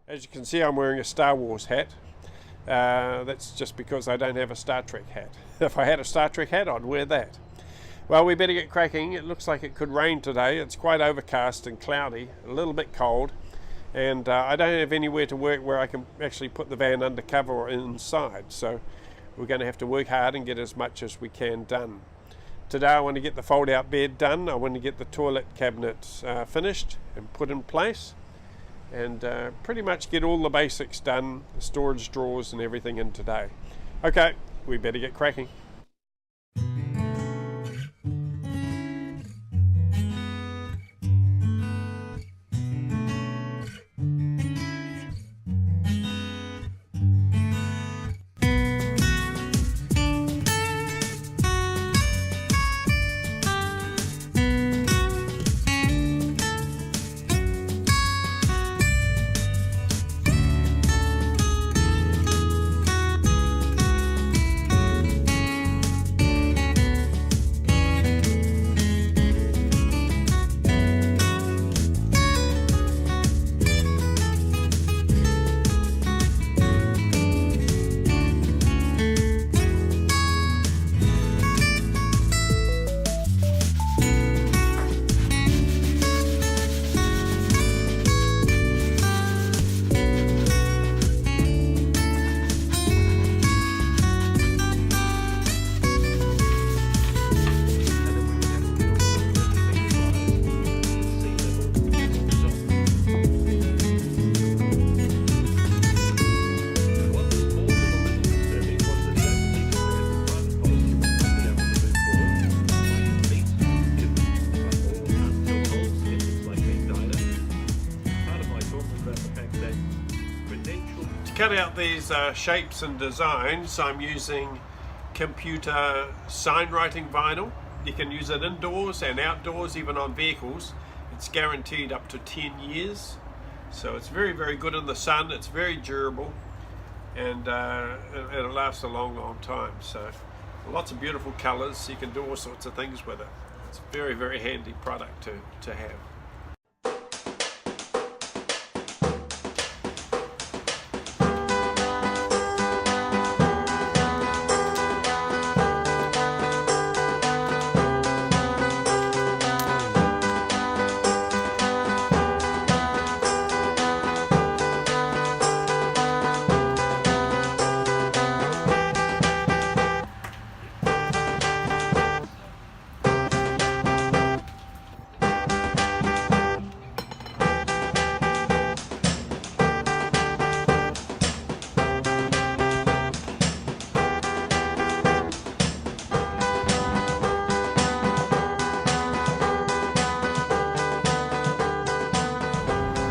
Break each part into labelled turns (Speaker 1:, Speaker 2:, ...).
Speaker 1: As you can see, I'm wearing a Star Wars hat. That's just because I don't have a Star Trek hat. If I had a Star Trek hat, I'd wear that. Well, we better get cracking. It looks like it could rain today. It's quite overcast and cloudy, a little bit cold, and I don't have anywhere to work where I can actually put the van under cover or inside, so we're going to have to work hard and get as much as we can done. Today I want to get the fold-out bed done. I want to get the toilet cabinets finished and put in place, and pretty much get all the basics done, the storage drawers and everything in today. Okay, we better get cracking. Cut out these shapes and designs, I'm using computer sign writing vinyl. You can use it indoors and outdoors, even on vehicles. It's guaranteed up to 10 years, so it's very, very good in the sun. It's very durable, and it'll last a long, long time. So lots of beautiful colors. You can do all sorts of things with it. It's a very, very handy product to have.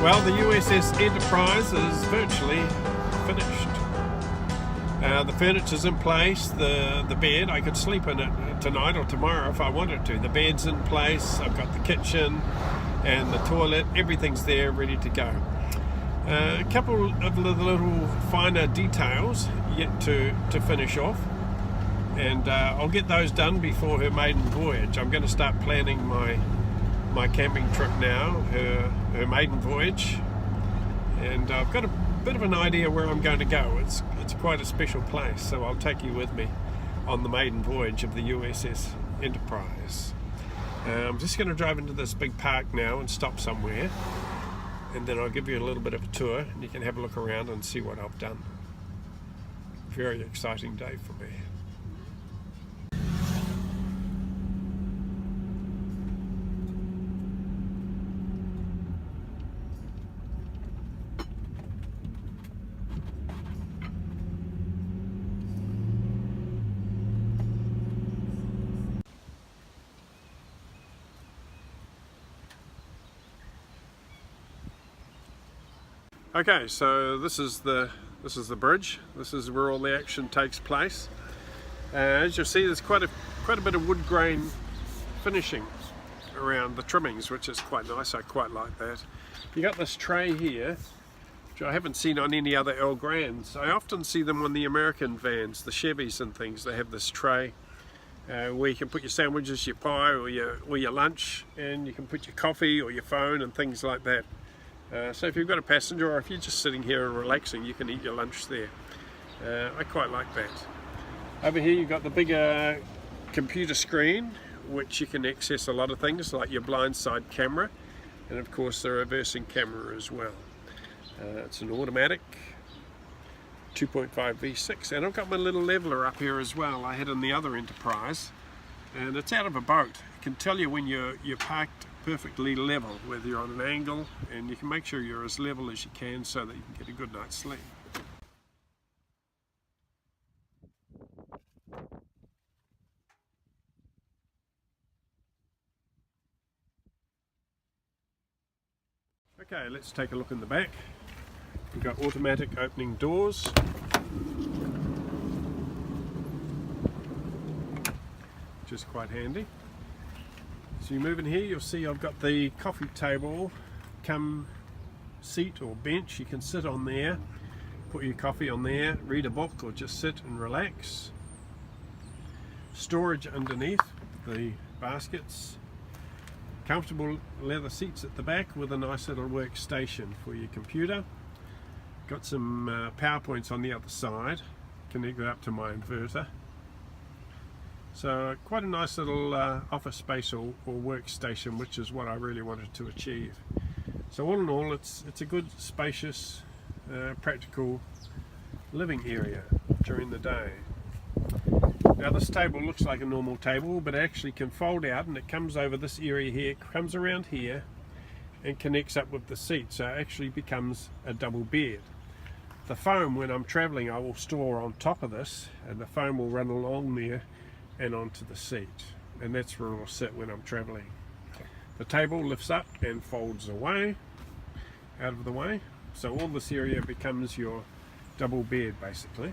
Speaker 1: Well, the USS Enterprise is virtually finished. The furniture's in place, the bed, I could sleep in it tonight or tomorrow if I wanted to. The bed's in place, I've got the kitchen and the toilet, everything's there ready to go. A couple of little finer details yet to finish off, and I'll get those done before her maiden voyage. I'm going to start planning my camping trip now, her maiden voyage, and I've got a bit of an idea where I'm going to go. It's quite a special place, so I'll take you with me on the maiden voyage of the USS Enterprise. I'm just going to drive into this big park now and stop somewhere, and then I'll give you a little bit of a tour and you can have a look around and see what I've done. Very exciting day for me. Okay, so this is the bridge. This is where all the action takes place. As you'll see, there's quite a bit of wood grain finishing around the trimmings, which is quite nice. I quite like that. You got this tray here, which I haven't seen on any other El Grands. I often see them on the American vans, the Chevys and things. They have this tray where you can put your sandwiches, your pie, or your lunch, and you can put your coffee or your phone and things like that. So if you've got a passenger, or if you're just sitting here and relaxing, you can eat your lunch there. I quite like that. Over here you've got the bigger computer screen, which you can access a lot of things like your blind side camera, and of course the reversing camera as well. It's an automatic 2.5 V6, and I've got my little leveler up here as well. I had in the other Enterprise, and it's out of a boat. It can tell you when you're parked perfectly level, whether you're on an angle, and you can make sure you're as level as you can so that you can get a good night's sleep. Okay, let's take a look in the back. We've got automatic opening doors. Which is quite handy. So you move in here, you'll see I've got the coffee table come seat or bench. You can sit on there, put your coffee on there, read a book, or just sit and relax. Storage underneath the baskets. Comfortable leather seats at the back with a nice little workstation for your computer. Got some power points on the other side, connected up to my inverter. So quite a nice little office space or workstation, which is what I really wanted to achieve. So all in all, it's a good, spacious, practical living area during the day. Now this table looks like a normal table, but it actually can fold out, and it comes over this area here, comes around here and connects up with the seat, so it actually becomes a double bed. The foam, when I'm traveling, I will store on top of this, and the foam will run along there and onto the seat, and that's where it'll sit when I'm traveling. The table lifts up and folds away, out of the way, so all this area becomes your double bed basically.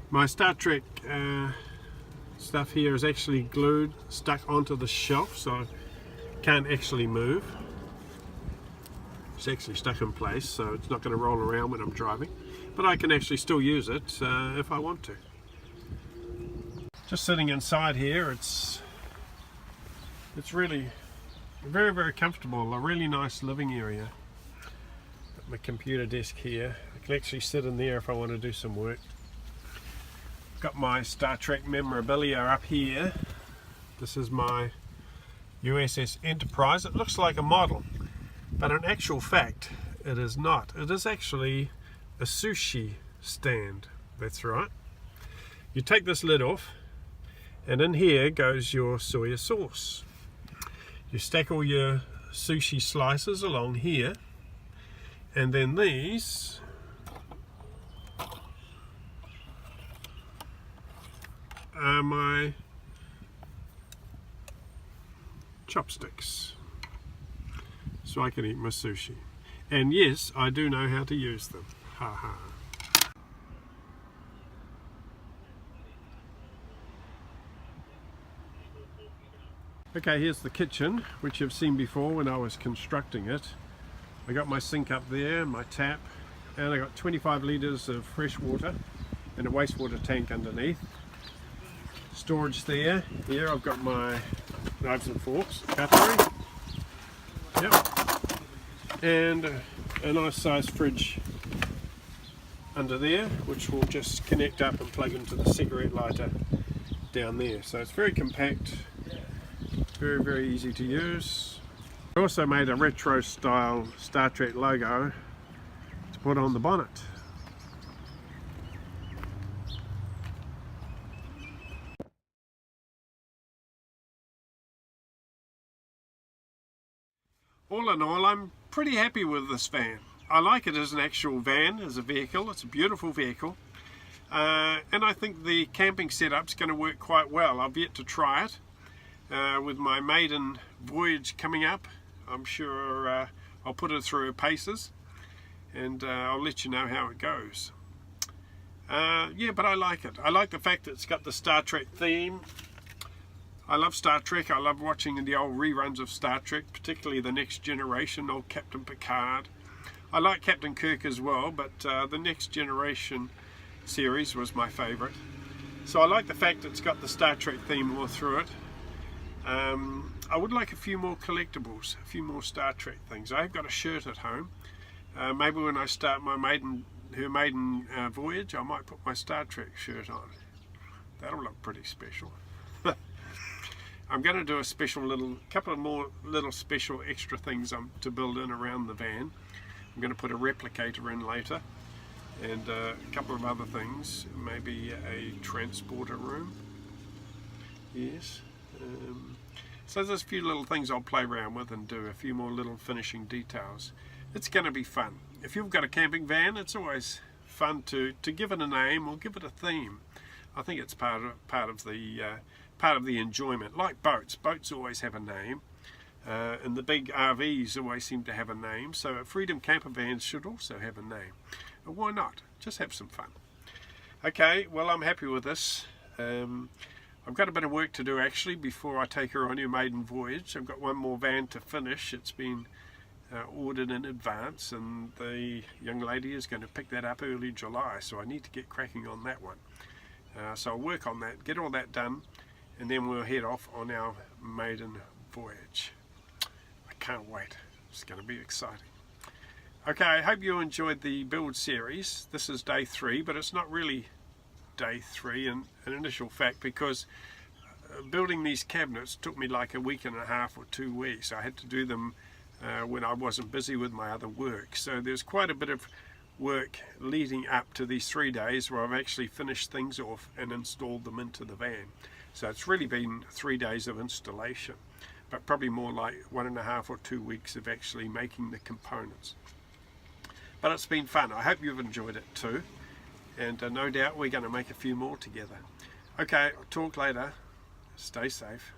Speaker 1: My Star Trek stuff here is actually glued, stuck onto the shelf, so I can't actually move. It's actually stuck in place, so it's not going to roll around when I'm driving, but I can actually still use it if I want to. Just sitting inside here, it's really very, very comfortable, a really nice living area. Got my computer desk here. I can actually sit in there if I want to do some work. Got my Star Trek memorabilia up here. This is my USS Enterprise. It looks like a model, but in actual fact it is not. It is actually a sushi stand. That's right. You take this lid off, and in here goes your soya sauce. You stack all your sushi slices along here, and then these are my chopsticks, so I can eat my sushi. And yes, I do know how to use them. Ha ha. Okay, here's the kitchen, which you've seen before when I was constructing it. I got my sink up there, my tap, and I got 25 litres of fresh water and a wastewater tank underneath. Storage there. Here I've got my knives and forks, cutlery. Yep. And a nice sized fridge under there, which will just connect up and plug into the cigarette lighter down there. So it's very compact, very, very easy to use. I also made a retro style Star Trek logo to put on the bonnet. All in all, I'm pretty happy with this van. I like it as an actual van, as a vehicle. It's a beautiful vehicle. And I think the camping setup's going to work quite well. I've yet to try it. With my maiden voyage coming up, I'm sure I'll put it through paces, and I'll let you know how it goes. Yeah, but I like it. I like the fact that it's got the Star Trek theme. I love Star Trek. I love watching the old reruns of Star Trek, particularly The Next Generation, old Captain Picard. I like Captain Kirk as well, but the Next Generation series was my favourite. So I like the fact that it's got the Star Trek theme all through it. I would like a few more collectibles, a few more Star Trek things. I've got a shirt at home. Maybe when I start my maiden voyage, I might put my Star Trek shirt on. That'll look pretty special. I'm going to do a couple of more little special extra things to build in around the van. I'm going to put a replicator in later, and a couple of other things, maybe a transporter room. Yes. So there's a few little things I'll play around with and do a few more little finishing details. It's going to be fun. If you've got a camping van, it's always fun to give it a name or give it a theme. I think it's part of the enjoyment. Like boats always have a name, and the big RVs always seem to have a name. So Freedom Camper Vans should also have a name. And why not? Just have some fun. Okay, well, I'm happy with this. I've got a bit of work to do actually before I take her on her maiden voyage. I've got one more van to finish. It's been ordered in advance, and the young lady is going to pick that up early July, so I need to get cracking on that one. So I'll work on that, get all that done, and then we'll head off on our maiden voyage. I can't wait. It's going to be exciting. Okay, I hope you enjoyed the build series. This is day 3, but it's not really day 3 in initial fact, because building these cabinets took me like a week and a half or 2 weeks. I had to do them when I wasn't busy with my other work. So there's quite a bit of work leading up to these 3 days where I've actually finished things off and installed them into the van. So it's really been 3 days of installation, but probably more like 1.5 or 2 weeks of actually making the components. But it's been fun. I hope you've enjoyed it too, and no doubt we're going to make a few more together. Okay, I'll talk later. Stay safe.